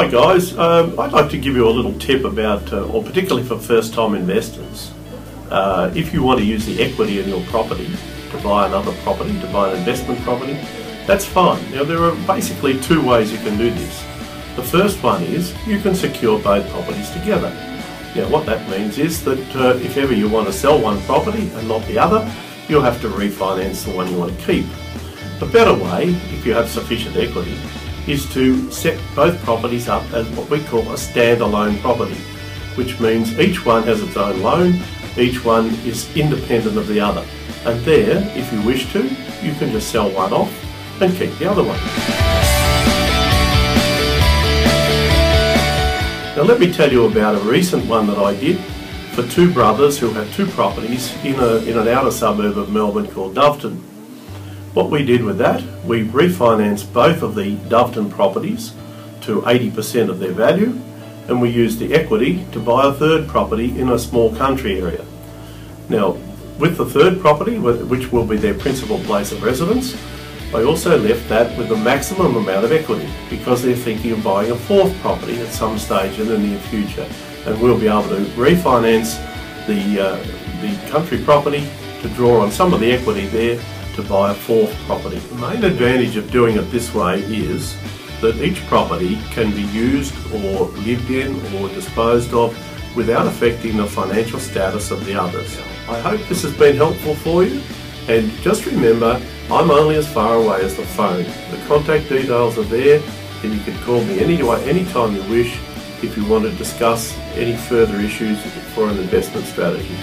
Hi guys, I'd like to give you a little tip about, or particularly for first time investors, if you want to use the equity in your property to buy another property, to buy an investment property, that's fine. Now there are basically two ways you can do this. The first one is you can secure both properties together. Now what that means is that if ever you want to sell one property and not the other, you'll have to refinance the one you want to keep. A better way, if you have sufficient equity, is to set both properties up as what we call a standalone property, which means each one has its own loan, each one is independent of the other. And there, if you wish to, you can just sell one off and keep the other one. Now let me tell you about a recent one that I did for two brothers who had two properties in an outer suburb of Melbourne called Doveton. What we did with that, we refinanced both of the Doveton properties to 80% of their value, and we used the equity to buy a third property in a small country area. Now, with the third property, which will be their principal place of residence, I also left that with the maximum amount of equity because they're thinking of buying a fourth property at some stage in the near future, and we'll be able to refinance the country property to draw on some of the equity there to buy a fourth property. The main advantage of doing it this way is that each property can be used or lived in or disposed of without affecting the financial status of the others. I hope this has been helpful for you, and just remember, I'm only as far away as the phone. The contact details are there, and you can call me anytime you wish if you want to discuss any further issues for an investment strategy.